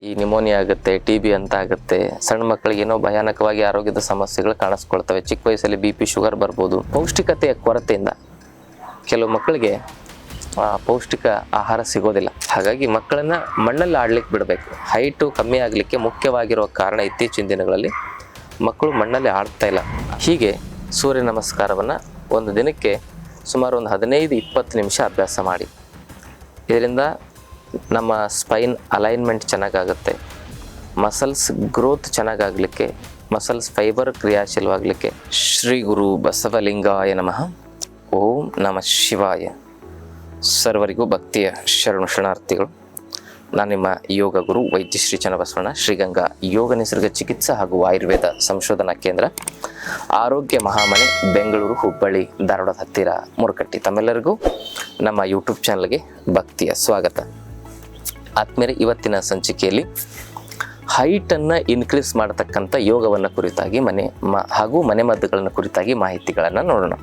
ಈ ನಿಮೋನಿಯಾ ಆಗುತ್ತೆ, TB ಅಂತ ಆಗುತ್ತೆ. ಸಣ್ಣ ಮಕ್ಕಳಿಗೆ ಏನೋ ಭಯಾನಕವಾಗಿ ಆರೋಗ್ಯದ ಸಮಸ್ಯೆಗಳು ಕಾಣಿಸ್ಕೊಳ್ತವೆ. ಚಿಕ್ಕ ವಯಸ್ಸಲ್ಲಿ BP ಶುಗರ್ ಬರ್ಬೋದು. ಪೌಷ್ಟಿಕತೆಯ ಕೊರತೆಯಿಂದ ಕೆಲವು ಮಕ್ಕಳಿಗೆ ಪೌಷ್ಟಿಕ ಆಹಾರ ಸಿಗೋದಿಲ್ಲ. ಹಾಗಾಗಿ ಮಕ್ಕಳನ್ನ ಮಣ್ಣಲ್ಲಿ ಆಡ್ಲಿಕ್ಕೆ ಬಿಡಬೇಕು. ಹೈಟು ಕಮ್ಮಿ ಆಗಲಿಕ್ಕೆ ಮುಖ್ಯವಾಗಿರುವ ಕಾರಣ ಇತ್ತೀಚಿನ ದಿನಗಳಲ್ಲಿ ಮಕ್ಕಳು ಮಣ್ಣಲ್ಲಿ ಆಡ್ತಾ ಇಲ್ಲ. ಹೀಗೆ ಸೂರ್ಯ ನಮಸ್ಕಾರವನ್ನು ಒಂದು ದಿನಕ್ಕೆ ಸುಮಾರು ಒಂದು 15-20 ನಿಮಿಷ ಅಭ್ಯಾಸ ಮಾಡಿ. ಇದರಿಂದ ನಮ್ಮ ಸ್ಪೈನ್ ಅಲೈನ್ಮೆಂಟ್ ಚೆನ್ನಾಗಾಗುತ್ತೆ, ಮಸಲ್ಸ್ ಗ್ರೋತ್ ಚೆನ್ನಾಗಾಗಲಿಕ್ಕೆ, ಮಸಲ್ಸ್ ಫೈಬರ್ ಕ್ರಿಯಾಶೀಲವಾಗಲಿಕ್ಕೆ. ಶ್ರೀ ಗುರು ಬಸವಲಿಂಗಾಯ ನಮಃ. ಓಂ ನಮಃ ಶಿವಾಯ. ಸರ್ವರಿಗೂ ಭಕ್ತಿಯ ಶರಣಾರ್ಥಿಗಳು. ನಾನು ನಿಮ್ಮ ಯೋಗ ಗುರು ವೈದ್ಯ ಶ್ರೀ ಚನ್ನಬಸವಣ್ಣ, ಶ್ರೀಗಂಗಾ ಯೋಗ ನಿಸರ್ಗ ಚಿಕಿತ್ಸಾ ಹಾಗೂ ಆಯುರ್ವೇದ ಸಂಶೋಧನಾ ಕೇಂದ್ರ, ಆರೋಗ್ಯ ಮಹಾಮನೆ, ಬೆಂಗಳೂರು, ಹುಬ್ಬಳ್ಳಿ, ಧಾರವಾಡದ ಹತ್ತಿರ, ಮುರಕಟ್ಟಿ. ತಮ್ಮೆಲ್ಲರಿಗೂ ನಮ್ಮ ಯೂಟ್ಯೂಬ್ ಚಾನಲ್ಗೆ ಭಕ್ತಿಯ ಸ್ವಾಗತ. ಆದ್ಮೇಲೆ ಇವತ್ತಿನ ಸಂಚಿಕೆಯಲ್ಲಿ ಹೈಟನ್ನು ಇನ್ಕ್ರೀಸ್ ಮಾಡತಕ್ಕಂಥ ಯೋಗವನ್ನು ಕುರಿತಾಗಿ ಹಾಗೂ ಮನೆಮದ್ದುಗಳನ್ನು ಕುರಿತಾಗಿ ಮಾಹಿತಿಗಳನ್ನು ನೋಡೋಣ.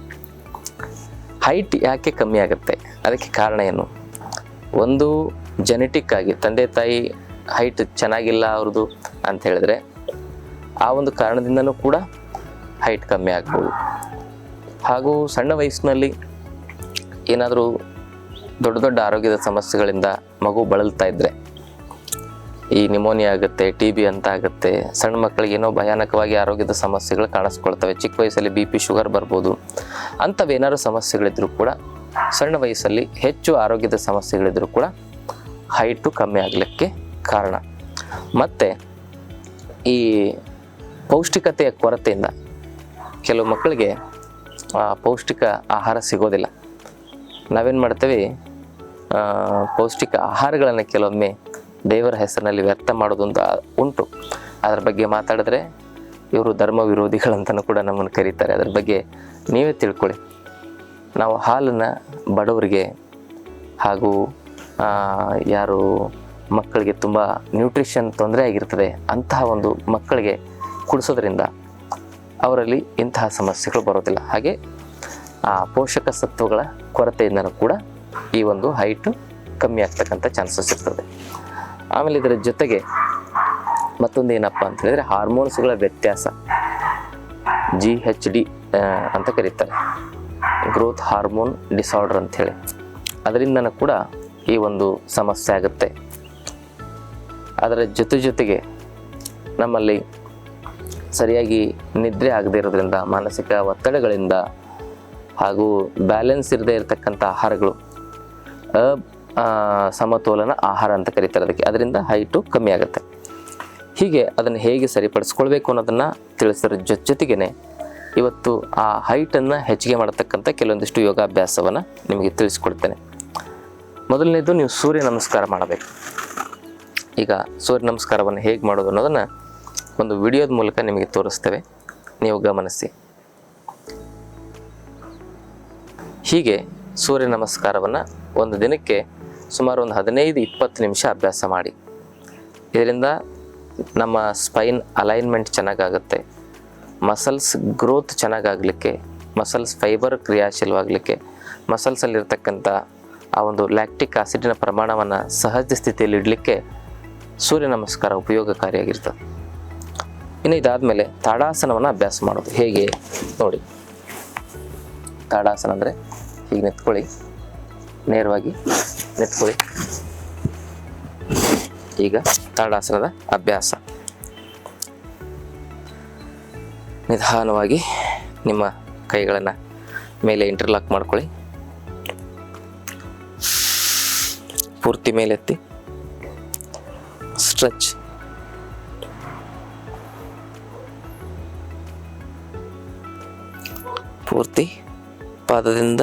ಹೈಟ್ ಯಾಕೆ ಕಮ್ಮಿ ಆಗುತ್ತೆ, ಅದಕ್ಕೆ ಕಾರಣ ಏನು? ಒಂದು ಜೆನೆಟಿಕ್ ಆಗಿ ತಂದೆ ತಾಯಿ ಹೈಟ್ ಚೆನ್ನಾಗಿಲ್ಲ ಅವ್ರದ್ದು ಅಂತ ಹೇಳಿದ್ರೆ ಆ ಒಂದು ಕಾರಣದಿಂದನೂ ಕೂಡ ಹೈಟ್ ಕಮ್ಮಿ ಆಗ್ಬೋದು. ಹಾಗೂ ಸಣ್ಣ ವಯಸ್ಸಿನಲ್ಲಿ ಏನಾದರೂ ದೊಡ್ಡ ದೊಡ್ಡ ಆರೋಗ್ಯದ ಸಮಸ್ಯೆಗಳಿಂದ ಮಗು ಬಳಲ್ತಾ ಇದ್ದರೆ ಈ ನಿಮೋನಿಯಾ ಆಗುತ್ತೆ, TB ಅಂತ ಆಗುತ್ತೆ. ಸಣ್ಣ ಮಕ್ಕಳಿಗೆ ಏನೋ ಭಯಾನಕವಾಗಿ ಆರೋಗ್ಯದ ಸಮಸ್ಯೆಗಳು ಕಾಣಿಸ್ಕೊಳ್ತವೆ. ಚಿಕ್ಕ ವಯಸ್ಸಲ್ಲಿ BP ಶುಗರ್ ಬರ್ಬೋದು. ಅಂಥವೇನಾದ್ರು ಸಮಸ್ಯೆಗಳಿದ್ರೂ ಕೂಡ, ಸಣ್ಣ ವಯಸ್ಸಲ್ಲಿ ಹೆಚ್ಚು ಆರೋಗ್ಯದ ಸಮಸ್ಯೆಗಳಿದ್ರೂ ಕೂಡ ಹೈಟು ಕಮ್ಮಿ ಆಗಲಿಕ್ಕೆ ಕಾರಣ. ಮತ್ತು ಈ ಪೌಷ್ಟಿಕತೆಯ ಕೊರತೆಯಿಂದ ಕೆಲವು ಮಕ್ಕಳಿಗೆ ಪೌಷ್ಟಿಕ ಆಹಾರ ಸಿಗೋದಿಲ್ಲ. ನಾವೇನು ಮಾಡ್ತೇವೆ, ಪೌಷ್ಟಿಕ ಆಹಾರಗಳನ್ನು ಕೆಲವೊಮ್ಮೆ ದೇವರ ಹೆಸರಿನಲ್ಲಿ ವ್ಯರ್ಥ ಮಾಡೋದೊಂದು ಉಂಟು. ಅದರ ಬಗ್ಗೆ ಮಾತಾಡಿದ್ರೆ ಇವರು ಧರ್ಮ ವಿರೋಧಿಗಳಂತಲೂ ಕೂಡ ನಮ್ಮನ್ನು ಕರೀತಾರೆ. ಅದರ ಬಗ್ಗೆ ನೀವೇ ತಿಳ್ಕೊಳ್ಳಿ. ನಾವು ಹಾಲನ್ನು ಬಡವರಿಗೆ ಹಾಗೂ ಯಾರು ಮಕ್ಕಳಿಗೆ ತುಂಬ ನ್ಯೂಟ್ರಿಷನ್ ತೊಂದರೆ ಆಗಿರ್ತದೆ ಅಂತಹ ಒಂದು ಮಕ್ಕಳಿಗೆ ಕುಡಿಸೋದ್ರಿಂದ ಅವರಲ್ಲಿ ಇಂತಹ ಸಮಸ್ಯೆಗಳು ಬರೋದಿಲ್ಲ. ಹಾಗೆ ಆ ಪೋಷಕ ಸತ್ವಗಳ ಕೊರತೆಯಿಂದನೂ ಕೂಡ ಈ ಒಂದು ಹೈಟು ಕಮ್ಮಿ ಆಗ್ತಕ್ಕಂಥ ಚಾನ್ಸಸ್ ಇರ್ತದೆ. ಆಮೇಲೆ ಇದರ ಜೊತೆಗೆ ಮತ್ತೊಂದು ಏನಪ್ಪ ಅಂತ ಹೇಳಿದರೆ ಹಾರ್ಮೋನ್ಸ್ಗಳ ವ್ಯತ್ಯಾಸ, GHD ಅಂತ ಕರೀತಾರೆ, ಗ್ರೋತ್ ಹಾರ್ಮೋನ್ ಡಿಸಾರ್ಡರ್ ಅಂಥೇಳಿ. ಅದರಿಂದನೂ ಕೂಡ ಈ ಒಂದು ಸಮಸ್ಯೆ ಆಗುತ್ತೆ. ಅದರ ಜೊತೆಗೆ ನಮ್ಮಲ್ಲಿ ಸರಿಯಾಗಿ ನಿದ್ರೆ ಆಗದೇ ಇರೋದ್ರಿಂದ, ಮಾನಸಿಕ ಒತ್ತಡಗಳಿಂದ ಹಾಗೂ ಬ್ಯಾಲೆನ್ಸ್ ಇರದೇ ಇರತಕ್ಕಂಥ ಆಹಾರಗಳು, ಸಮತೋಲನ ಆಹಾರ ಅಂತ ಕರೀತಾರೆ ಅದಕ್ಕೆ, ಅದರಿಂದ ಹೈಟು ಕಮ್ಮಿ ಆಗುತ್ತೆ. ಹೀಗೆ ಅದನ್ನು ಹೇಗೆ ಸರಿಪಡಿಸ್ಕೊಳ್ಬೇಕು ಅನ್ನೋದನ್ನು ತಿಳಿಸೋದ್ರ ಜೊತೆಗೇ ಇವತ್ತು ಆ ಹೈಟನ್ನು ಹೆಚ್ಚಿಗೆ ಮಾಡತಕ್ಕಂಥ ಕೆಲವೊಂದಿಷ್ಟು ಯೋಗಾಭ್ಯಾಸವನ್ನು ನಿಮಗೆ ತಿಳಿಸ್ಕೊಡ್ತೇನೆ. ಮೊದಲನೇದು, ನೀವು ಸೂರ್ಯ ನಮಸ್ಕಾರ ಮಾಡಬೇಕು. ಈಗ ಸೂರ್ಯ ನಮಸ್ಕಾರವನ್ನು ಹೇಗೆ ಮಾಡೋದು ಅನ್ನೋದನ್ನು ಒಂದು ವಿಡಿಯೋದ ಮೂಲಕ ನಿಮಗೆ ತೋರಿಸ್ತೇವೆ, ನೀವು ಗಮನಿಸಿ. ಹೀಗೆ ಸೂರ್ಯ ನಮಸ್ಕಾರವನ್ನು ಒಂದು ದಿನಕ್ಕೆ ಸುಮಾರು ಒಂದು 15-20 ನಿಮಿಷ ಅಭ್ಯಾಸ ಮಾಡಿ. ಇದರಿಂದ ನಮ್ಮ ಸ್ಪೈನ್ ಅಲೈನ್ಮೆಂಟ್ ಚೆನ್ನಾಗಾಗುತ್ತೆ, ಮಸಲ್ಸ್ ಗ್ರೋತ್ ಚೆನ್ನಾಗಾಗಲಿಕ್ಕೆ, ಮಸಲ್ಸ್ ಫೈಬರ್ ಕ್ರಿಯಾಶೀಲವಾಗಲಿಕ್ಕೆ, ಮಸಲ್ಸಲ್ಲಿರ್ತಕ್ಕಂಥ ಆ ಒಂದು ಲ್ಯಾಕ್ಟಿಕ್ ಆಸಿಡಿನ ಪ್ರಮಾಣವನ್ನು ಸಹಜ ಸ್ಥಿತಿಯಲ್ಲಿ ಇಡಲಿಕ್ಕೆ ಸೂರ್ಯ ನಮಸ್ಕಾರ ಉಪಯೋಗಕಾರಿಯಾಗಿರ್ತದೆ. ಇನ್ನು ಇದಾದಮೇಲೆ ತಾಡಾಸನವನ್ನು ಅಭ್ಯಾಸ ಮಾಡೋದು. ಹೇಗೆ ನೋಡಿ, ತಾಡಾಸನ ಅಂದರೆ ಹೀಗೆ ನಿಂತ್ಕೊಳ್ಳಿ, ನೇರವಾಗಿ ನಿಂತ್ಕೊಳ್ಳಿ. ಈಗ ತಾಡಾಸನದ ಅಭ್ಯಾಸ. ನಿಧಾನವಾಗಿ ನಿಮ್ಮ ಕೈಗಳನ್ನು ಮೇಲೆ ಇಂಟರ್ಲಾಕ್ ಮಾಡ್ಕೊಳ್ಳಿ. ಪೂರ್ತಿ ಮೇಲೆತ್ತಿ ಸ್ಟ್ರೆಚ್. ಪೂರ್ತಿ ಪಾದದಿಂದ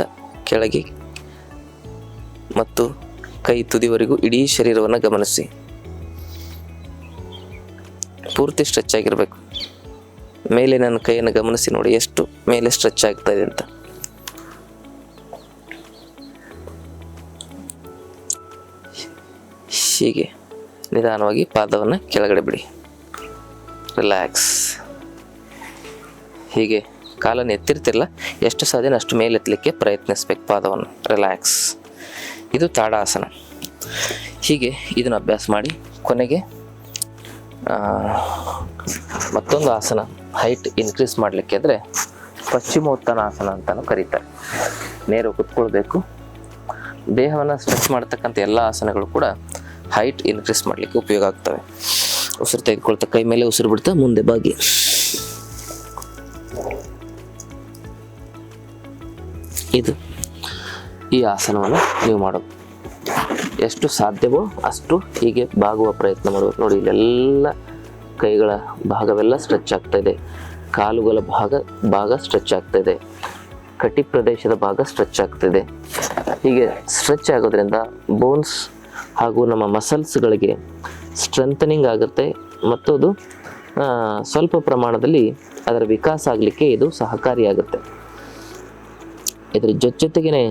ಕೆಳಗೆ ಮತ್ತು ಕೈ ತುದಿವರೆಗೂ ಇಡೀ ಶರೀರವನ್ನು ಗಮನಿಸಿ. ಪೂರ್ತಿ ಸ್ಟ್ರೆಚ್ ಆಗಿರಬೇಕು. ಮೇಲೆ ನನ್ನ ಕೈಯನ್ನು ಗಮನಿಸಿ, ನೋಡಿ ಎಷ್ಟು ಮೇಲೆ ಸ್ಟ್ರೆಚ್ ಆಗ್ತಾ ಇದೆ ಅಂತ. ಹೀಗೆ ನಿಧಾನವಾಗಿ ಪಾದವನ್ನು ಕೆಳಗಡೆ ಬಿಡಿ, ರಿಲ್ಯಾಕ್ಸ್. ಹೀಗೆ ಕಾಲನ್ನು ಎತ್ತಿರ್ತಿರಲ್ಲ, ಎಷ್ಟು ಸಾಧ್ಯನೋ ಅಷ್ಟು ಮೇಲೆ ಎತ್ತಲಿಕ್ಕೆ ಪ್ರಯತ್ನಿಸ್ಬೇಕು ಪಾದವನ್ನು. ರಿಲ್ಯಾಕ್ಸ್. ಇದು ತಾಡಾಸನ. ಹೀಗೆ ಇದನ್ನು ಅಭ್ಯಾಸ ಮಾಡಿ ಕೊನೆಗೆ ಮತ್ತೊಂದು ಆಸನ ಹೈಟ್ ಇನ್ಕ್ರೀಸ್ ಮಾಡಲಿಕ್ಕೆ ಅಂದರೆ ಪಶ್ಚಿಮೋತ್ಥಾನ ಆಸನ ಅಂತಲೂ ಕರೀತಾರೆ. ನೇರ ಕೂತ್ಕೊಳ್ಬೇಕು. ದೇಹವನ್ನು ಸ್ಟ್ರೆಚ್ ಮಾಡ್ತಕ್ಕಂಥ ಎಲ್ಲ ಆಸನಗಳು ಕೂಡ ಹೈಟ್ ಇನ್ಕ್ರೀಸ್ ಮಾಡಲಿಕ್ಕೆ ಉಪಯೋಗ ಆಗ್ತವೆ. ಉಸಿರು ತೆಗೆದುಕೊಳ್ತಾ ಕೈ ಮೇಲೆ ಉಸಿರು ಬಿಡ್ತಾ ಮುಂದೆ ಬಾಗಿ. ಇದು ಈ ಆಸನವನ್ನು ನೀವು ಮಾಡೋದು. ಎಷ್ಟು ಸಾಧ್ಯವೋ ಅಷ್ಟು ಹೀಗೆ ಬಾಗುವ ಪ್ರಯತ್ನ ಮಾಡಬೇಕು. ನೋಡಿ, ಇಲ್ಲೆಲ್ಲ ಕೈಗಳ ಭಾಗವೆಲ್ಲ ಸ್ಟ್ರೆಚ್ ಆಗ್ತಾ ಇದೆ, ಕಾಲುಗಳ ಭಾಗ ಸ್ಟ್ರೆಚ್ ಆಗ್ತಾ ಇದೆ, ಕಟಿ ಪ್ರದೇಶದ ಭಾಗ ಸ್ಟ್ರೆಚ್ ಆಗ್ತಿದೆ. ಹೀಗೆ ಸ್ಟ್ರೆಚ್ ಆಗೋದ್ರಿಂದ ಬೋನ್ಸ್ ಹಾಗೂ ನಮ್ಮ ಮಸಲ್ಸ್ಗಳಿಗೆ ಸ್ಟ್ರೆಂಥನಿಂಗ್ ಆಗುತ್ತೆ ಮತ್ತು ಅದು ಸ್ವಲ್ಪ ಪ್ರಮಾಣದಲ್ಲಿ ಅದರ ವಿಕಾಸ ಆಗಲಿಕ್ಕೆ ಇದು ಸಹಕಾರಿಯಾಗುತ್ತೆ. ಇದರ ಜೊತೆಗೇ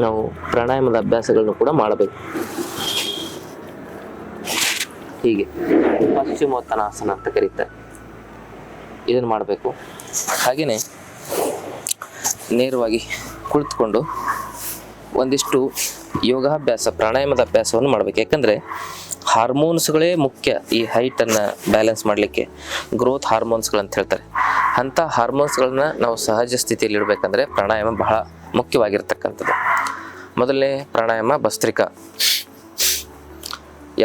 ನಾವು ಪ್ರಾಣಾಯಾಮದ ಅಭ್ಯಾಸಗಳನ್ನು ಕೂಡ ಮಾಡಬೇಕು. ಹೀಗೆ ಪಶ್ಚಿಮೋತ್ತನಾಸನ ಅಂತ ಕರೀತಾರೆ. ಇದನ್ನು ಮಾಡಬೇಕು. ಹಾಗೆಯೇ ನೇರವಾಗಿ ಕುಳಿತುಕೊಂಡು ಒಂದಿಷ್ಟು ಯೋಗಾಭ್ಯಾಸ ಪ್ರಾಣಾಯಾಮದ ಅಭ್ಯಾಸವನ್ನು ಮಾಡಬೇಕು. ಯಾಕಂದರೆ ಹಾರ್ಮೋನ್ಸ್ಗಳೇ ಮುಖ್ಯ ಈ ಹೈಟನ್ನು ಬ್ಯಾಲೆನ್ಸ್ ಮಾಡಲಿಕ್ಕೆ. ಗ್ರೋತ್ ಹಾರ್ಮೋನ್ಸ್ಗಳಂತ ಹೇಳ್ತಾರೆ. ಅಂಥ ಹಾರ್ಮೋನ್ಸ್ಗಳನ್ನ ನಾವು ಸಹಜ ಸ್ಥಿತಿಯಲ್ಲಿ ಇಡಬೇಕಂದ್ರೆ ಪ್ರಾಣಾಯಾಮ ಬಹಳ ಮುಖ್ಯವಾಗಿರ್ತಕ್ಕಂಥದ್ದು. ಮೊದಲನೇ ಪ್ರಾಣಾಯಾಮ ಭಸ್ತ್ರಿಕಾ.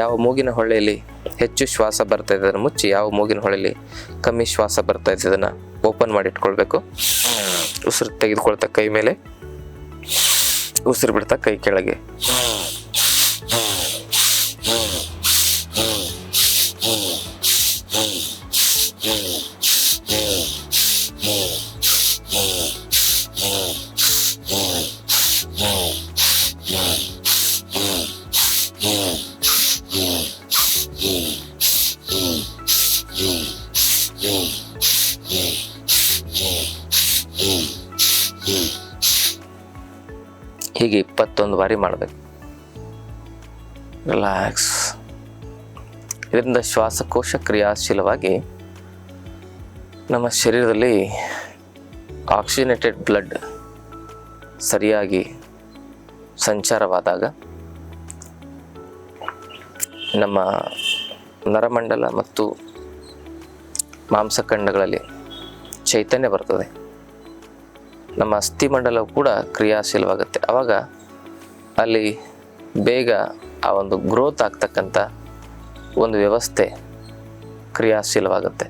ಯಾವ ಮೂಗಿನ ಹೊಳ್ಳೆಯಲ್ಲಿ ಹೆಚ್ಚು ಶ್ವಾಸ ಬರ್ತಾ ಇದೆ ಅದನ್ನು ಮುಚ್ಚಿ, ಯಾವ ಮೂಗಿನ ಹೊಳೆಯಲ್ಲಿ ಕಮ್ಮಿ ಶ್ವಾಸ ಬರ್ತಾ ಇದೆ ಅದನ್ನು ಓಪನ್ ಮಾಡಿ ಇಟ್ಕೊಳ್ಬೇಕು. ಉಸಿರು ತೆಗೆದುಕೊಳ್ತಾ ಕೈ ಮೇಲೆ, ಉಸಿರು ಬಿಡ್ತಾ ಕೈ ಕೆಳಗೆ. ಹೀಗೆ 21 ಬಾರಿ ಮಾಡಬೇಕು. ರಿಲ್ಯಾಕ್ಸ್. ಇದರಿಂದ ಶ್ವಾಸಕೋಶ ಕ್ರಿಯಾಶೀಲವಾಗಿ ನಮ್ಮ ಶರೀರದಲ್ಲಿ ಆಕ್ಸಿಜನೇಟೆಡ್ ಬ್ಲಡ್ ಸರಿಯಾಗಿ ಸಂಚಾರವಾದಾಗ ನಮ್ಮ ನರಮಂಡಲ ಮತ್ತು ಮಾಂಸಖಂಡಗಳಲ್ಲಿ ಚೈತನ್ಯ ಬರ್ತದೆ. ನಮ್ಮ ಅಸ್ಥಿಮಂಡಲವು ಕೂಡ ಕ್ರಿಯಾಶೀಲವಾಗುತ್ತೆ. ಆವಾಗ ಅಲ್ಲಿ ಬೇಗ ಆ ಒಂದು ಗ್ರೋತ್ ಆಗ್ತಕ್ಕಂಥ ಒಂದು ವ್ಯವಸ್ಥೆ ಕ್ರಿಯಾಶೀಲವಾಗುತ್ತೆ.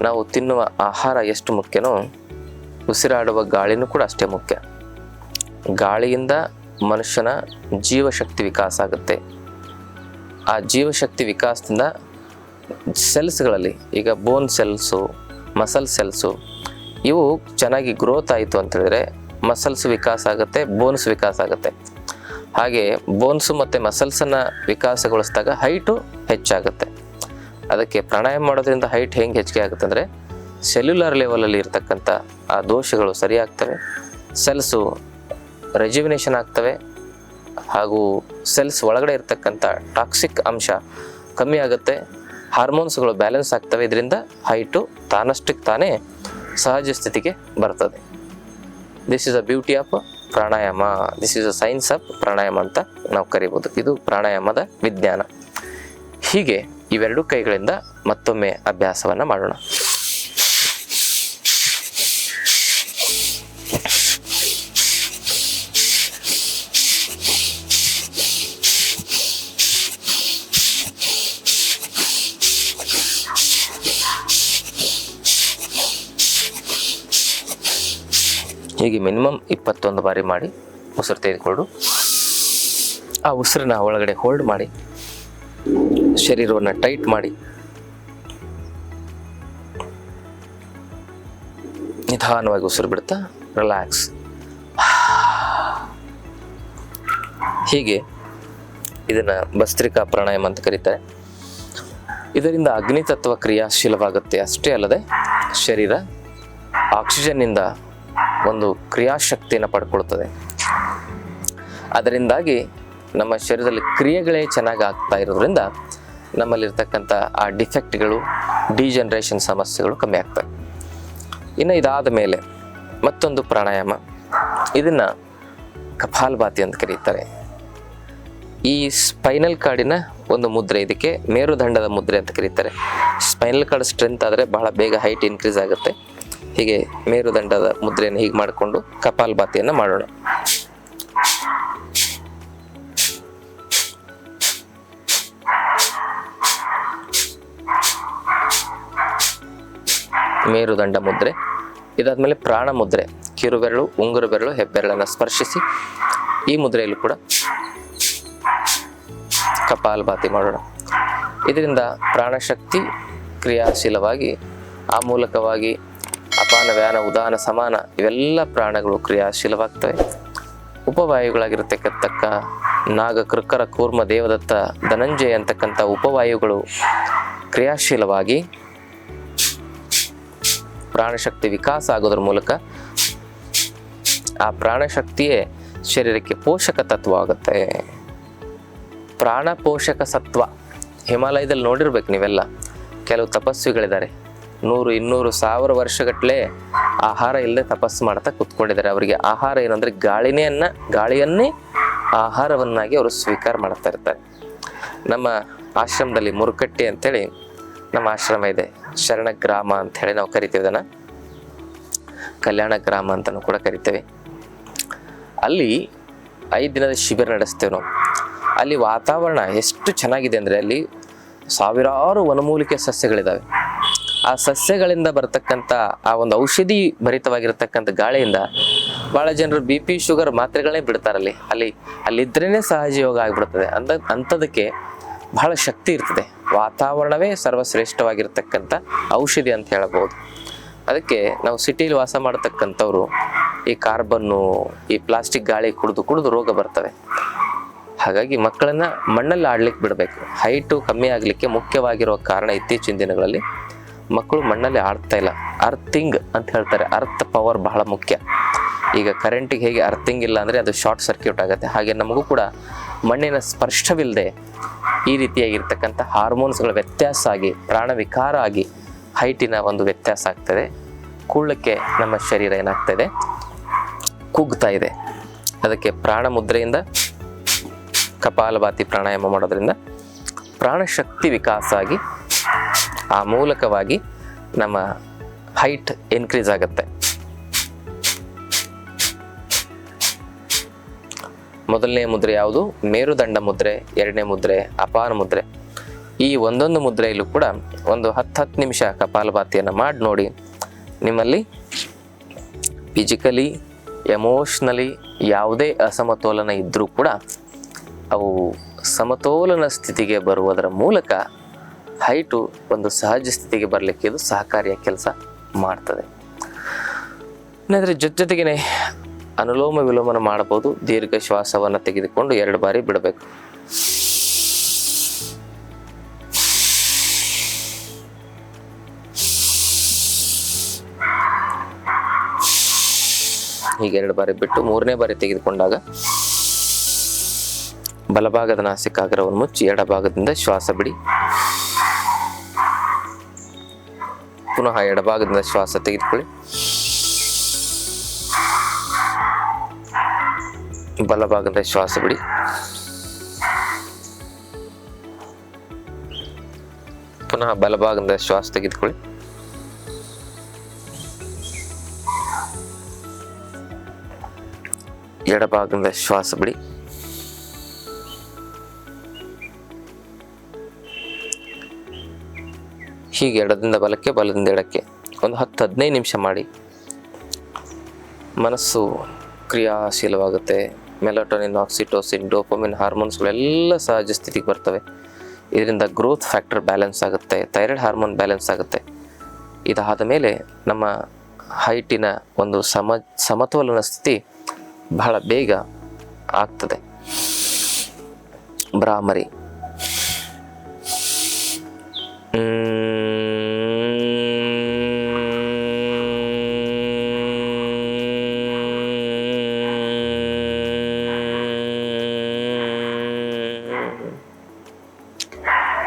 ನಾವು ತಿನ್ನುವ ಆಹಾರ ಎಷ್ಟು ಮುಖ್ಯನೋ ಉಸಿರಾಡುವ ಗಾಳಿನೂ ಕೂಡ ಅಷ್ಟೇ ಮುಖ್ಯ. ಗಾಳಿಯಿಂದ ಮನುಷ್ಯನ ಜೀವಶಕ್ತಿ ವಿಕಾಸ ಆಗುತ್ತೆ. ಆ ಜೀವಶಕ್ತಿ ವಿಕಾಸದಿಂದ ಸೆಲ್ಸ್ಗಳಲ್ಲಿ, ಈಗ ಬೋನ್ ಸೆಲ್ಸು, ಮಸಲ್ ಸೆಲ್ಸು, ಇವು ಚೆನ್ನಾಗಿ ಗ್ರೋತ್ ಆಯಿತು ಅಂತೇಳಿದರೆ ಮಸಲ್ಸ್ ವಿಕಾಸ ಆಗುತ್ತೆ, ಬೋನ್ಸ್ ವಿಕಾಸ ಆಗುತ್ತೆ. ಹಾಗೆ ಬೋನ್ಸು ಮತ್ತು ಮಸಲ್ಸನ್ನು ವಿಕಾಸಗೊಳಿಸಿದಾಗ ಹೈಟು ಹೆಚ್ಚಾಗುತ್ತೆ. ಅದಕ್ಕೆ ಪ್ರಾಣಾಯಾಮ ಮಾಡೋದ್ರಿಂದ ಹೈಟ್ ಹೆಂಗೆ ಹೆಚ್ಚಿಗೆ ಆಗುತ್ತೆ ಅಂದರೆ ಸೆಲ್ಯುಲರ್ ಲೆವೆಲಲ್ಲಿ ಇರ್ತಕ್ಕಂಥ ಆ ದೋಷಗಳು ಸರಿಯಾಗ್ತವೆ, ಸೆಲ್ಸು ರೆಜ್ಯುವಿನೇಷನ್ ಆಗ್ತವೆ, ಹಾಗೂ ಸೆಲ್ಸ್ ಒಳಗಡೆ ಇರ್ತಕ್ಕಂಥ ಟಾಕ್ಸಿಕ್ ಅಂಶ ಕಮ್ಮಿ ಆಗುತ್ತೆ, ಹಾರ್ಮೋನ್ಸ್ಗಳು ಬ್ಯಾಲೆನ್ಸ್ ಆಗ್ತವೆ. ಇದರಿಂದ ಹೈಟು ತಾನಷ್ಟಕ್ಕೆ ತಾನೇ ಸಹಜ ಸ್ಥಿತಿಗೆ ಬರ್ತದೆ. This is a beauty of pranayama, this is a science of pranayama ಅಂತ ನಾವು ಕರಿಬೋದು. ಇದು ಪ್ರಾಣಾಯಾಮದ ವಿಜ್ಞಾನ. ಹೀಗೆ ಇವೆರಡು ಕೈಗಳಿಂದ ಮತ್ತೊಮ್ಮೆ ಅಭ್ಯಾಸವನ್ನು ಮಾಡೋಣ. ಹೀಗೆ ಮಿನಿಮಮ್ 21 ಬಾರಿ ಮಾಡಿ ಉಸಿರು ತೆಗೆದುಕೊಂಡು ಆ ಉಸಿರನ್ನ ಒಳಗಡೆ ಹೋಲ್ಡ್ ಮಾಡಿ ಶರೀರವನ್ನು ಟೈಟ್ ಮಾಡಿ ನಿಧಾನವಾಗಿ ಉಸಿರು ಬಿಡ್ತಾ ರಿಲ್ಯಾಕ್ಸ್. ಹೀಗೆ ಇದನ್ನು ಭಸ್ತ್ರಿಕಾ ಪ್ರಾಣಾಯಾಮ ಅಂತ ಕರೀತಾರೆ. ಇದರಿಂದ ಅಗ್ನಿತತ್ವ ಕ್ರಿಯಾಶೀಲವಾಗುತ್ತೆ. ಅಷ್ಟೇ ಅಲ್ಲದೆ ಶರೀರ ಆಕ್ಸಿಜನ್ನಿಂದ ಒಂದು ಕ್ರಿಯಾಶಕ್ತಿಯನ್ನು ಪಡ್ಕೊಳ್ತದೆ. ಅದರಿಂದಾಗಿ ನಮ್ಮ ಶರೀರದಲ್ಲಿ ಕ್ರಿಯೆಗಳೇ ಚೆನ್ನಾಗಿ ಆಗ್ತಾ ಇರೋದ್ರಿಂದ ನಮ್ಮಲ್ಲಿರ್ತಕ್ಕಂಥ ಆ ಡಿಫೆಕ್ಟ್ಗಳು, ಡಿಜನರೇಷನ್ ಸಮಸ್ಯೆಗಳು ಕಮ್ಮಿ ಆಗ್ತವೆ. ಇನ್ನು ಇದಾದ ಮೇಲೆ ಮತ್ತೊಂದು ಪ್ರಾಣಾಯಾಮ, ಇದನ್ನು ಕಪಾಲಭಾತಿ ಅಂತ ಕರೀತಾರೆ. ಈ ಸ್ಪೈನಲ್ ಕಾರ್ಡಿನ ಒಂದು ಮುದ್ರೆ. ಇದಕ್ಕೆ ಮೇರುದಂಡದ ಮುದ್ರೆ ಅಂತ ಕರೀತಾರೆ. ಸ್ಪೈನಲ್ ಕಾರ್ಡ್ ಸ್ಟ್ರೆಂತ್ ಆದರೆ ಬಹಳ ಬೇಗ ಹೈಟ್ ಇನ್ಕ್ರೀಸ್ ಆಗುತ್ತೆ. ಹೀಗೆ ಮೇರುದಂಡದ ಮುದ್ರೆಯನ್ನು ಹೀಗೆ ಮಾಡಿಕೊಂಡು ಕಪಾಲಭಾತಿಯನ್ನು ಮಾಡೋಣ. ಮೇರುದಂಡ ಮುದ್ರೆ. ಇದಾದ್ಮೇಲೆ ಪ್ರಾಣ ಮುದ್ರೆ. ಕಿರುಬೆರಳು, ಉಂಗುರು ಬೆರಳು, ಹೆಬ್ಬೆರಳನ್ನು ಸ್ಪರ್ಶಿಸಿ ಈ ಮುದ್ರೆಯಲ್ಲೂ ಕೂಡ ಕಪಾಲಭಾತಿ ಮಾಡೋಣ. ಇದರಿಂದ ಪ್ರಾಣಶಕ್ತಿ ಕ್ರಿಯಾಶೀಲವಾಗಿ, ಆ ಮೂಲಕವಾಗಿ ಅಪಾನ, ವ್ಯಾನ, ಉದಾನ, ಸಮಾನ ಇವೆಲ್ಲ ಪ್ರಾಣಗಳು ಕ್ರಿಯಾಶೀಲವಾಗ್ತವೆ. ಉಪವಾಯುಗಳಾಗಿರ್ತಕ್ಕಂಥ ನಾಗ, ಕೃಕರ, ಕೂರ್ಮ, ದೇವದತ್ತ, ಧನಂಜಯ ಅಂತಕ್ಕಂಥ ಉಪವಾಯುಗಳು ಕ್ರಿಯಾಶೀಲವಾಗಿ ಪ್ರಾಣಶಕ್ತಿ ವಿಕಾಸ ಆಗೋದ್ರ ಮೂಲಕ ಆ ಪ್ರಾಣಶಕ್ತಿಯೇ ಶರೀರಕ್ಕೆ ಪೋಷಕ ತತ್ವ ಆಗುತ್ತೆ. ಪ್ರಾಣ ಪೋಷಕ ಸತ್ವ ಹಿಮಾಲಯದಲ್ಲಿ ನೋಡಿರ್ಬೇಕು ನೀವೆಲ್ಲ. ಕೆಲವು ತಪಸ್ವಿಗಳಿದ್ದಾರೆ, 100, 200, 1000 ವರ್ಷಗಟ್ಟಲೆ ಆಹಾರ ಇಲ್ಲದೆ ತಪಸ್ಸು ಮಾಡ್ತಾ ಕೂತ್ಕೊಂಡಿದ್ದಾರೆ. ಅವರಿಗೆ ಆಹಾರ ಏನಂದ್ರೆ ಗಾಳಿಯನ್ನೇ ಆಹಾರವನ್ನಾಗಿ ಅವರು ಸ್ವೀಕಾರ ಮಾಡ್ತಾ ಇರ್ತಾರೆ. ನಮ್ಮ ಆಶ್ರಮದಲ್ಲಿ ಮುರುಕಟ್ಟಿ ಅಂತೇಳಿ ನಮ್ಮ ಆಶ್ರಮ ಇದೆ. ಶರಣ ಗ್ರಾಮ ಅಂತ ಹೇಳಿ ನಾವು ಕರಿತೀವಿ, ಅದನ್ನ ಕಲ್ಯಾಣ ಗ್ರಾಮ ಅಂತಲೂ ಕೂಡ ಕರಿತೇವೆ. ಅಲ್ಲಿ 5 ದಿನದ ಶಿಬಿರ ನಡೆಸ್ತೇವೆ ನಾವು. ಅಲ್ಲಿ ವಾತಾವರಣ ಎಷ್ಟು ಚೆನ್ನಾಗಿದೆ ಅಂದರೆ ಅಲ್ಲಿ ಸಾವಿರಾರು ವನಮೂಲಿಕೆ ಸಸ್ಯಗಳಿದ್ದಾವೆ. ಆ ಸಸ್ಯಗಳಿಂದ ಬರ್ತಕ್ಕಂಥ ಆ ಒಂದು ಔಷಧಿ ಭರಿತವಾಗಿರ್ತಕ್ಕಂಥ ಗಾಳಿಯಿಂದ ಭಾಳ ಜನರು BP ಶುಗರ್ ಮಾತ್ರೆಗಳನ್ನೇ ಬಿಡ್ತಾರಲ್ಲಿ. ಅಲ್ಲಿದ್ರೇ ಸಹಜ ಯೋಗ ಆಗಿಬಿಡ್ತದೆ. ಅಂಥದಕ್ಕೆ ಬಹಳ ಶಕ್ತಿ ಇರ್ತದೆ. ವಾತಾವರಣವೇ ಸರ್ವಶ್ರೇಷ್ಠವಾಗಿರ್ತಕ್ಕಂಥ ಔಷಧಿ ಅಂತ ಹೇಳಬಹುದು. ಅದಕ್ಕೆ ನಾವು ಸಿಟಿಲಿ ವಾಸ ಮಾಡತಕ್ಕಂಥವ್ರು ಈ ಕಾರ್ಬನ್ನು, ಈ ಪ್ಲಾಸ್ಟಿಕ್ ಗಾಳಿ ಕುಡಿದು ರೋಗ ಬರ್ತವೆ. ಹಾಗಾಗಿ ಮಕ್ಕಳನ್ನ ಮಣ್ಣಲ್ಲಿ ಆಡ್ಲಿಕ್ಕೆ ಬಿಡಬೇಕು. ಹೈಟು ಕಮ್ಮಿ ಆಗಲಿಕ್ಕೆ ಮುಖ್ಯವಾಗಿರುವ ಕಾರಣ ಇತ್ತೀಚಿನ ದಿನಗಳಲ್ಲಿ ಮಕ್ಕಳು ಮಣ್ಣಲ್ಲಿ ಆಡ್ತಾ ಇಲ್ಲ. ಅರ್ಥಿಂಗ್ ಅಂತ ಹೇಳ್ತಾರೆ. ಅರ್ತ್ ಪವರ್ ಬಹಳ ಮುಖ್ಯ. ಈಗ ಕರೆಂಟಿಗೆ ಹೇಗೆ ಅರ್ಥಿಂಗ್ ಇಲ್ಲ ಅಂದರೆ ಅದು ಶಾರ್ಟ್ ಸರ್ಕ್ಯೂಟ್ ಆಗುತ್ತೆ, ಹಾಗೆ ನಮಗೂ ಕೂಡ ಮಣ್ಣಿನ ಸ್ಪರ್ಶವಿಲ್ಲದೆ ಈ ರೀತಿಯಾಗಿರ್ತಕ್ಕಂಥ ಹಾರ್ಮೋನ್ಸ್ಗಳ ವ್ಯತ್ಯಾಸ ಆಗಿ ಪ್ರಾಣ ವಿಕಾರ ಆಗಿ ಹೈಟಿನ ಒಂದು ವ್ಯತ್ಯಾಸ ಆಗ್ತದೆ. ಕೂಳಕ್ಕೆ ನಮ್ಮ ಶರೀರ ಏನಾಗ್ತದೆ, ಕುಗ್ತಾ ಇದೆ. ಅದಕ್ಕೆ ಪ್ರಾಣ ಮುದ್ರೆಯಿಂದ ಕಪಾಲಭಾತಿ ಪ್ರಾಣಾಯಾಮ ಮಾಡೋದ್ರಿಂದ ಪ್ರಾಣಶಕ್ತಿ ವಿಕಾಸ ಆಗಿ ಆ ಮೂಲಕವಾಗಿ ನಮ್ಮ ಹೈಟ್ ಇನ್ಕ್ರೀಸ್ ಆಗುತ್ತೆ. ಮೊದಲನೇ ಮುದ್ರೆ ಯಾವುದು? ಮೇರುದಂಡ ಮುದ್ರೆ. ಎರಡನೇ ಮುದ್ರೆ ಅಪಾನ ಮುದ್ರೆ. ಈ ಒಂದೊಂದು ಮುದ್ರೆಯಲ್ಲೂ ಕೂಡ ಒಂದು 10 ನಿಮಿಷ ಕಪಾಲಭಾತಿಯನ್ನು ಮಾಡಿ ನೋಡಿ. ನಿಮ್ಮಲ್ಲಿ ಫಿಸಿಕಲಿ, ಎಮೋಷ್ನಲಿ ಯಾವುದೇ ಅಸಮತೋಲನ ಇದ್ದರೂ ಕೂಡ ಅವು ಸಮತೋಲನ ಸ್ಥಿತಿಗೆ ಬರುವುದರ ಮೂಲಕ ಹೈಟು ಒಂದು ಸಹಜ ಸ್ಥಿತಿಗೆ ಬರಲಿಕ್ಕೆ ಇದು ಸಹಕಾರಿಯಾಗಿ ಕೆಲಸ ಮಾಡ್ತದೆ. ಅದರ ಜೊತೆಗೇನೆ ಅನುಲೋಮ ವಿಲೋಮನ ಮಾಡಬಹುದು. ದೀರ್ಘ ಶ್ವಾಸವನ್ನು ತೆಗೆದುಕೊಂಡು 2 ಬಾರಿ ಬಿಡಬೇಕು. ಹೀಗೆ 2 ಬಾರಿ ಬಿಟ್ಟು 3ನೇ ಬಾರಿ ತೆಗೆದುಕೊಂಡಾಗ ಬಲಭಾಗದ ನಾಸಿಕಾಗ್ರವನ್ನು ಮುಚ್ಚಿ ಎಡಭಾಗದಿಂದ ಶ್ವಾಸ ಬಿಡಿ. ಪುನಃ ಎಡಭಾಗದಿಂದ ಶ್ವಾಸ ತೆಗೆದುಕೊಳ್ಳಿ. ಬಲಭಾಗದ ಶ್ವಾಸ ಬಿಡಿ. ಪುನಃ ಬಲಭಾಗದ ಶ್ವಾಸ ತೆಗೆದುಕೊಳ್ಳಿ. ಎಡಭಾಗದಿಂದ ಶ್ವಾಸ ಬಿಡಿ. ಹೀಗೆ ಎಡದಿಂದ ಬಲಕ್ಕೆ, ಬಲದಿಂದ ಎಡಕ್ಕೆ ಒಂದು 10-15 ನಿಮಿಷ ಮಾಡಿ. ಮನಸ್ಸು ಕ್ರಿಯಾಶೀಲವಾಗುತ್ತೆ. ಮೆಲಟೋನಿನ್, ಆಕ್ಸಿಟೋಸಿನ್, ಡೋಪಮಿನ್ ಹಾರ್ಮೋನ್ಸ್ಗಳೆಲ್ಲ ಸಹಜ ಸ್ಥಿತಿಗೆ ಬರ್ತವೆ. ಇದರಿಂದ ಗ್ರೋತ್ ಫ್ಯಾಕ್ಟರ್ ಬ್ಯಾಲೆನ್ಸ್ ಆಗುತ್ತೆ, ಥೈರಾಯ್ಡ್ ಹಾರ್ಮೋನ್ ಬ್ಯಾಲೆನ್ಸ್ ಆಗುತ್ತೆ. ಇದಾದ ಮೇಲೆ ನಮ್ಮ ಹೈಟಿನ ಒಂದು ಸಮತೋಲನ ಸ್ಥಿತಿ ಬಹಳ ಬೇಗ ಆಗ್ತದೆ. ಭ್ರಾಮರಿ.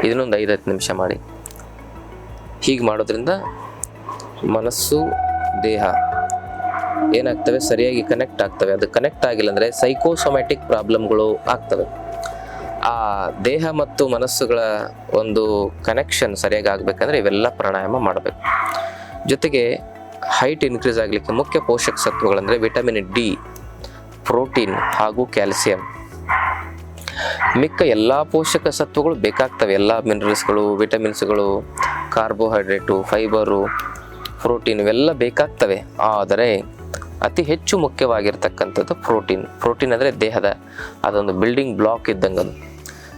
ಇದನ್ನೊಂದು 5-10 ನಿಮಿಷ ಮಾಡಿ. ಹೀಗೆ ಮಾಡೋದ್ರಿಂದ ಮನಸ್ಸು, ದೇಹ ಏನಾಗ್ತವೆ, ಸರಿಯಾಗಿ ಕನೆಕ್ಟ್ ಆಗ್ತವೆ. ಅದು ಕನೆಕ್ಟ್ ಆಗಿಲ್ಲ ಅಂದರೆ ಸೈಕೋಸೊಮ್ಯಾಟಿಕ್ ಪ್ರಾಬ್ಲಮ್ಗಳು ಆಗ್ತವೆ. ಆ ದೇಹ ಮತ್ತು ಮನಸ್ಸುಗಳ ಒಂದು ಕನೆಕ್ಷನ್ ಸರಿಯಾಗಿ ಆಗ್ಬೇಕಂದ್ರೆ ಇವೆಲ್ಲ ಪ್ರಾಣಾಯಾಮ ಮಾಡಬೇಕು. ಜೊತೆಗೆ ಹೈಟ್ ಇನ್ಕ್ರೀಸ್ ಆಗಲಿಕ್ಕೆ ಮುಖ್ಯ ಪೋಷಕ ಸತ್ವಗಳಂದರೆ ವಿಟಮಿನ್ ಡಿ, ಪ್ರೋಟೀನ್ ಹಾಗೂ ಕ್ಯಾಲ್ಸಿಯಂ. ಮಿಕ್ಕ ಎಲ್ಲ ಪೋಷಕ ಸತ್ವಗಳು ಬೇಕಾಗ್ತವೆ, ಎಲ್ಲ ಮಿನರಲ್ಸ್ಗಳು, ವಿಟಮಿನ್ಸ್ಗಳು, ಕಾರ್ಬೋಹೈಡ್ರೇಟು, ಫೈಬರು, ಪ್ರೋಟೀನ್ ಇವೆಲ್ಲ ಬೇಕಾಗ್ತವೆ. ಆದರೆ ಅತಿ ಹೆಚ್ಚು ಮುಖ್ಯವಾಗಿರ್ತಕ್ಕಂಥದ್ದು ಪ್ರೋಟೀನ್ ಅಂದರೆ ದೇಹದ ಅದೊಂದು ಬಿಲ್ಡಿಂಗ್ ಬ್ಲಾಕ್ ಇದ್ದಂಗೆ. ಅದು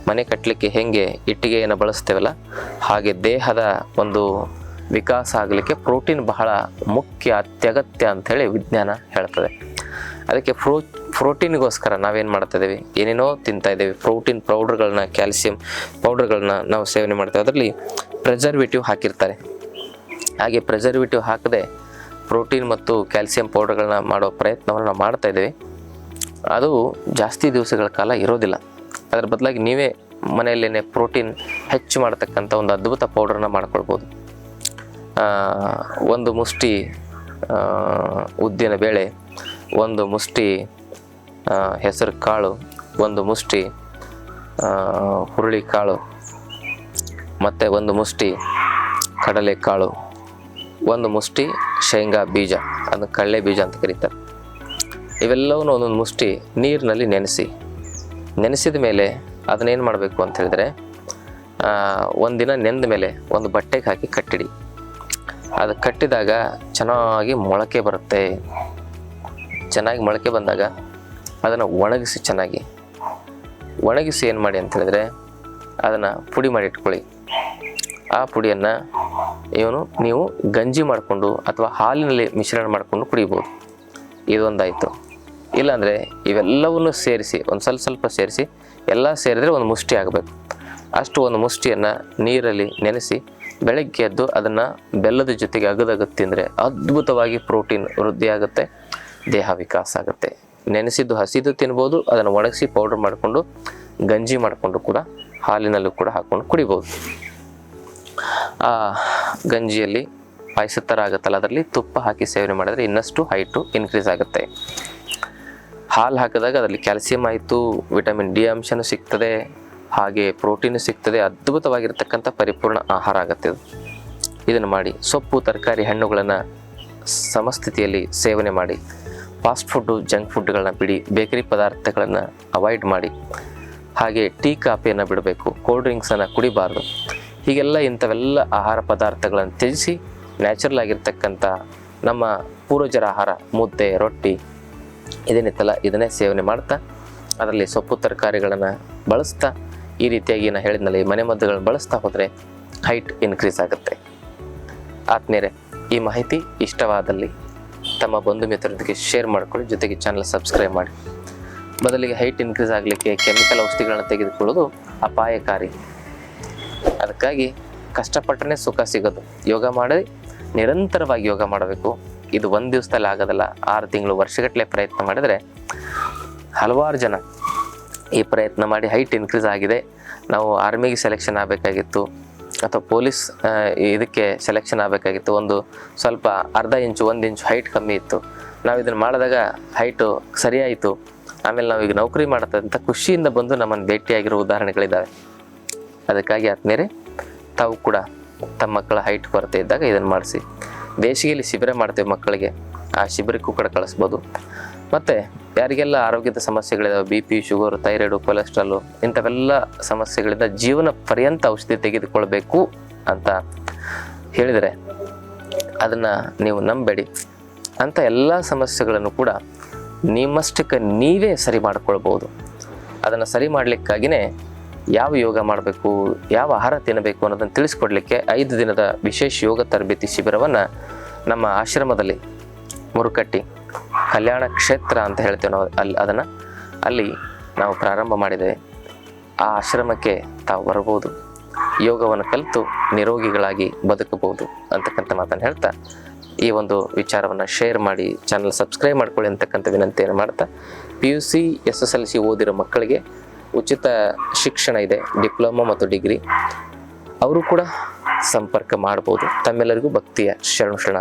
ಮನೆ ಕಟ್ಟಲಿಕ್ಕೆ ಹೇಗೆ ಇಟ್ಟಿಗೆಯನ್ನು ಬಳಸ್ತೇವಲ್ಲ ಹಾಗೆ ದೇಹದ ಒಂದು ವಿಕಾಸ ಆಗಲಿಕ್ಕೆ ಪ್ರೋಟೀನ್ ಬಹಳ ಮುಖ್ಯ, ಅತ್ಯಗತ್ಯ ಅಂಥೇಳಿ ವಿಜ್ಞಾನ ಹೇಳ್ತದೆ. ಅದಕ್ಕೆ ಪ್ರೋಟೀನ್ಗೋಸ್ಕರ ನಾವೇನು ಮಾಡ್ತಾ ಇದ್ದೀವಿ, ಏನೇನೋ ತಿಂತಾ ಇದ್ದೀವಿ. ಪ್ರೋಟೀನ್ ಪೌಡ್ರ್ಗಳನ್ನ, ಕ್ಯಾಲ್ಸಿಯಂ ಪೌಡ್ರ್ಗಳನ್ನ ನಾವು ಸೇವನೆ ಮಾಡ್ತೇವೆ. ಅದರಲ್ಲಿ ಪ್ರಿಸರ್ವೇಟಿವ್ ಹಾಕಿರ್ತಾರೆ. ಹಾಗೆ ಪ್ರಿಸರ್ವೇಟಿವ್ ಹಾಕದೆ ಪ್ರೋಟೀನ್ ಮತ್ತು ಕ್ಯಾಲ್ಸಿಯಂ ಪೌಡರ್ಗಳನ್ನ ಮಾಡೋ ಪ್ರಯತ್ನವನ್ನು ನಾವು ಮಾಡ್ತಾ ಇದ್ದೀವಿ. ಅದು ಜಾಸ್ತಿ ದಿವಸಗಳ ಕಾಲ ಇರೋದಿಲ್ಲ. ಅದರ ಬದಲಾಗಿ ನೀವೇ ಮನೆಯಲ್ಲೇ ಪ್ರೋಟೀನ್ ಹೆಚ್ಚು ಮಾಡತಕ್ಕಂಥ ಒಂದು ಅದ್ಭುತ ಪೌಡರ್ನ ಮಾಡ್ಕೊಳ್ಬೋದು. ಒಂದು ಮುಷ್ಟಿ ಉದ್ದಿನ ಬೇಳೆ, ಒಂದು ಮುಷ್ಟಿ ಹೆಸರು ಕಾಳು, ಒಂದು ಮುಷ್ಟಿ ಹುರುಳಿ ಕಾಳು, ಮತ್ತು ಒಂದು ಮುಷ್ಟಿ ಕಡಲೆಕಾಳು, ಒಂದು ಮುಷ್ಟಿ ಶೇಂಗಾ ಬೀಜ, ಅದನ್ನು ಕಡಲೆ ಬೀಜ ಅಂತ ಕರೀತಾರೆ. ಇವೆಲ್ಲವನ್ನೂ ಒಂದೊಂದು ಮುಷ್ಟಿ ನೀರಿನಲ್ಲಿ ನೆನೆಸಿದ ಮೇಲೆ ಅದನ್ನೇನು ಮಾಡಬೇಕು ಅಂತ ಹೇಳಿದರೆ, ಒಂದಿನ ನೆಂದ ಮೇಲೆ ಒಂದು ಬಟ್ಟೆಗೆ ಹಾಕಿ ಕಟ್ಟಿಡಿ. ಅದು ಕಟ್ಟಿದಾಗ ಚೆನ್ನಾಗಿ ಮೊಳಕೆ ಬರುತ್ತೆ. ಚೆನ್ನಾಗಿ ಮೊಳಕೆ ಬಂದಾಗ ಅದನ್ನು ಒಣಗಿಸಿ ಏನು ಮಾಡಿ ಅಂತ ಹೇಳಿದರೆ ಅದನ್ನು ಪುಡಿ ಮಾಡಿ ಇಟ್ಕೊಳ್ಳಿ. ಆ ಪುಡಿಯನ್ನು ನೀವು ಗಂಜಿ ಮಾಡಿಕೊಂಡು ಅಥವಾ ಹಾಲಿನಲ್ಲಿ ಮಿಶ್ರಣ ಮಾಡಿಕೊಂಡು ಕುಡಿಬೋದು. ಇದೊಂದಾಯಿತು. ಇಲ್ಲಾಂದರೆ ಇವೆಲ್ಲವನ್ನು ಸೇರಿಸಿ ಒಂದು ಸ್ವಲ್ಪ ಸೇರಿಸಿ ಎಲ್ಲ ಸೇರಿದರೆ ಒಂದು ಮುಷ್ಟಿ ಆಗಬೇಕು. ಅಷ್ಟು ಒಂದು ಮುಷ್ಟಿಯನ್ನು ನೀರಲ್ಲಿ ನೆನೆಸಿ ಬೆಳಗ್ಗೆ ಎದ್ದು ಅದನ್ನು ಬೆಲ್ಲದ ಜೊತೆಗೆ ಅಗದು ತಿಂದರೆ ಅದ್ಭುತವಾಗಿ ಪ್ರೋಟೀನ್ ವೃದ್ಧಿ ಆಗುತ್ತೆ, ದೇಹ ವಿಕಾಸ ಆಗುತ್ತೆ. ನೆನೆಸಿದ್ದು ಹಸಿದು ತಿನ್ಬೋದು, ಅದನ್ನು ಒಣಗಿಸಿ ಪೌಡರ್ ಮಾಡಿಕೊಂಡು ಗಂಜಿ ಮಾಡಿಕೊಂಡು ಕೂಡ ಹಾಲಿನಲ್ಲೂ ಕೂಡ ಹಾಕ್ಕೊಂಡು ಕುಡಿಬೋದು. ಆ ಗಂಜಿಯಲ್ಲಿ ಪಾಯಸದ ಥರ ಆಗುತ್ತಲ್ಲ, ಅದರಲ್ಲಿ ತುಪ್ಪ ಹಾಕಿ ಸೇವನೆ ಮಾಡಿದ್ರೆ ಇನ್ನಷ್ಟು ಹೈಟು ಇನ್ಕ್ರೀಸ್ ಆಗುತ್ತೆ. ಹಾಲು ಹಾಕಿದಾಗ ಅದರಲ್ಲಿ ಕ್ಯಾಲ್ಸಿಯಂ ಆಯಿತು, ವಿಟಮಿನ್ ಡಿ ಅಂಶನೂ ಸಿಗ್ತದೆ, ಹಾಗೆ ಪ್ರೋಟೀನು ಸಿಗ್ತದೆ. ಅದ್ಭುತವಾಗಿರ್ತಕ್ಕಂಥ ಪರಿಪೂರ್ಣ ಆಹಾರ ಆಗುತ್ತೆ ಇದು. ಇದನ್ನು ಮಾಡಿ ಸೊಪ್ಪು, ತರಕಾರಿ, ಹಣ್ಣುಗಳನ್ನು ಸಮಸ್ಥಿತಿಯಲ್ಲಿ ಸೇವನೆ ಮಾಡಿ. ಫಾಸ್ಟ್ ಫುಡ್ಡು, ಜಂಕ್ ಫುಡ್ಗಳನ್ನ ಬಿಡಿ. ಬೇಕರಿ ಪದಾರ್ಥಗಳನ್ನು ಅವಾಯ್ಡ್ ಮಾಡಿ. ಹಾಗೆ ಟೀ, ಕಾಫಿಯನ್ನು ಬಿಡಬೇಕು. ಕೋಲ್ಡ್ ಡ್ರಿಂಕ್ಸನ್ನು ಕುಡಿಬಾರ್ದು. ಹೀಗೆಲ್ಲ ಇಂಥವೆಲ್ಲ ಆಹಾರ ಪದಾರ್ಥಗಳನ್ನು ತ್ಯಜಿಸಿ ನ್ಯಾಚುರಲ್ ಆಗಿರ್ತಕ್ಕಂಥ ನಮ್ಮ ಪೂರ್ವಜರ ಆಹಾರ, ಮುದ್ದೆ, ರೊಟ್ಟಿ ಇದೇನಿತ್ತಲ್ಲ ಇದನ್ನೇ ಸೇವನೆ ಮಾಡ್ತಾ, ಅದರಲ್ಲಿ ಸೊಪ್ಪು ತರಕಾರಿಗಳನ್ನು ಬಳಸ್ತಾ, ಈ ರೀತಿಯಾಗಿ ನಾನು ಹೇಳಿದ್ನಲ್ಲಿ ಮನೆ ಮದ್ದುಗಳನ್ನು ಬಳಸ್ತಾ ಹೋದರೆ ಹೈಟ್ ಇನ್ಕ್ರೀಸ್ ಆಗುತ್ತೆ. ಆತ್ಮೀಯರೇ, ಈ ಮಾಹಿತಿ ಇಷ್ಟವಾದಲ್ಲಿ ತಮ್ಮ ಬಂಧು ಮಿತ್ರರೊಂದಿಗೆ ಶೇರ್ ಮಾಡ್ಕೊಳ್ಳಿ. ಜೊತೆಗೆ ಚಾನಲ್ ಸಬ್ಸ್ಕ್ರೈಬ್ ಮಾಡಿ. ಬದಲಿಗೆ ಹೈಟ್ ಇನ್ಕ್ರೀಸ್ ಆಗಲಿಕ್ಕೆ ಕೆಮಿಕಲ್ ಔಷಧಿಗಳನ್ನು ತೆಗೆದುಕೊಳ್ಳೋದು ಅಪಾಯಕಾರಿ. ಅದಕ್ಕಾಗಿ ಕಷ್ಟಪಟ್ಟರೆ ಸುಖ ಸಿಗೋದು. ಯೋಗ ಮಾಡಿ ನಿರಂತರವಾಗಿ ಯೋಗ ಮಾಡಬೇಕು. ಇದು ಒಂದು ದಿವಸದಲ್ಲಿ ಆಗೋದಲ್ಲ, 6 ತಿಂಗಳು, ವರ್ಷಗಟ್ಟಲೆ ಪ್ರಯತ್ನ ಮಾಡಿದರೆ ಹಲವಾರು ಜನ ಈ ಪ್ರಯತ್ನ ಮಾಡಿ ಹೈಟ್ ಇನ್ಕ್ರೀಸ್ ಆಗಿದೆ. ನಾವು ಆರ್ಮಿಗೆ ಸೆಲೆಕ್ಷನ್ ಆಗಬೇಕಾಗಿತ್ತು ಅಥವಾ ಪೊಲೀಸ್ ಇದಕ್ಕೆ ಸೆಲೆಕ್ಷನ್ ಆಗಬೇಕಾಗಿತ್ತು, ಒಂದು ಸ್ವಲ್ಪ ಅರ್ಧ ಇಂಚು 1 ಇಂಚು ಹೈಟ್ ಕಮ್ಮಿ ಇತ್ತು. ನಾವು ಇದನ್ನು ಮಾಡಿದಾಗ ಹೈಟು ಸರಿಯಾಯಿತು. ಆಮೇಲೆ ನಾವೀಗ ನೌಕರಿ ಮಾಡತ್ತಂತ ಖುಷಿಯಿಂದ ಬಂದು ನಮ್ಮನ್ನು ಭೇಟಿಯಾಗಿರೋ ಉದಾಹರಣೆಗಳಿದ್ದಾವೆ. ಅದಕ್ಕಾಗಿ ಆದ್ಮೇಲೆ ತಾವು ಕೂಡ ತಮ್ಮ ಮಕ್ಕಳ ಹೈಟ್ ಕೊರತೆ ಇದ್ದಾಗ ಇದನ್ನು ಮಾಡಿಸಿ. ಬೇಸಿಗೆಯಲ್ಲಿ ಶಿಬಿರ ಮಾಡ್ತೇವೆ ಮಕ್ಕಳಿಗೆ, ಆ ಶಿಬಿರಕ್ಕೂ ಕೂಡ ಕಳಿಸ್ಬೋದು. ಮತ್ತು ಯಾರಿಗೆಲ್ಲ ಆರೋಗ್ಯದ ಸಮಸ್ಯೆಗಳಿದಾವೆ, BP, ಶುಗರು, ಥೈರಾಯ್ಡು, ಕೊಲೆಸ್ಟ್ರಾಲು ಇಂಥವೆಲ್ಲ ಸಮಸ್ಯೆಗಳಿಂದ ಜೀವನ ಪರ್ಯಂತ ಔಷಧಿ ತೆಗೆದುಕೊಳ್ಬೇಕು ಅಂತ ಹೇಳಿದರೆ ಅದನ್ನು ನೀವು ನಂಬೇಡಿ. ಅಂಥ ಎಲ್ಲ ಸಮಸ್ಯೆಗಳನ್ನು ಕೂಡ ನಿಮ್ಮಷ್ಟಕ್ಕೆ ನೀವೇ ಸರಿ ಮಾಡ್ಕೊಳ್ಬೋದು. ಅದನ್ನು ಸರಿ ಮಾಡಲಿಕ್ಕಾಗಿಯೇ ಯಾವ ಯೋಗ ಮಾಡಬೇಕು, ಯಾವ ಆಹಾರ ತಿನ್ನಬೇಕು ಅನ್ನೋದನ್ನು ತಿಳಿಸ್ಕೊಡ್ಲಿಕ್ಕೆ 5 ದಿನದ ವಿಶೇಷ ಯೋಗ ತರಬೇತಿ ಶಿಬಿರವನ್ನು ನಮ್ಮ ಆಶ್ರಮದಲ್ಲಿ ಮುರುಕಟ್ಟಿ ಕಲ್ಯಾಣ ಕ್ಷೇತ್ರ ಅಂತ ಹೇಳ್ತೇವೆ ನಾವು, ಅಲ್ಲಿ ನಾವು ಪ್ರಾರಂಭ ಮಾಡಿದ್ದೇವೆ. ಆ ಆಶ್ರಮಕ್ಕೆ ತಾವು ಬರ್ಬೋದು, ಯೋಗವನ್ನು ಕಲಿತು ನಿರೋಗಿಗಳಾಗಿ ಬದುಕಬಹುದು ಅಂತಕ್ಕಂಥ ಮಾತನ್ನು ಹೇಳ್ತಾ ಈ ಒಂದು ವಿಚಾರವನ್ನು ಶೇರ್ ಮಾಡಿ, ಚಾನಲ್ ಸಬ್ಸ್ಕ್ರೈಬ್ ಮಾಡ್ಕೊಳ್ಳಿ ಅಂತಕ್ಕಂಥ ವಿನಂತಿಯನ್ನು ಮಾಡ್ತಾ, PUC SSLC ಓದಿರೋ ಮಕ್ಕಳಿಗೆ ಉಚಿತ ಶಿಕ್ಷಣ ಇದೆ, ಡಿಪ್ಲೊಮಾ ಮತ್ತು ಡಿಗ್ರಿ. ಅವರು ಕೂಡ ಸಂಪರ್ಕ ಮಾಡ್ಬೋದು. ತಮ್ಮೆಲ್ಲರಿಗೂ ಭಕ್ತಿಯ ಶರಣ.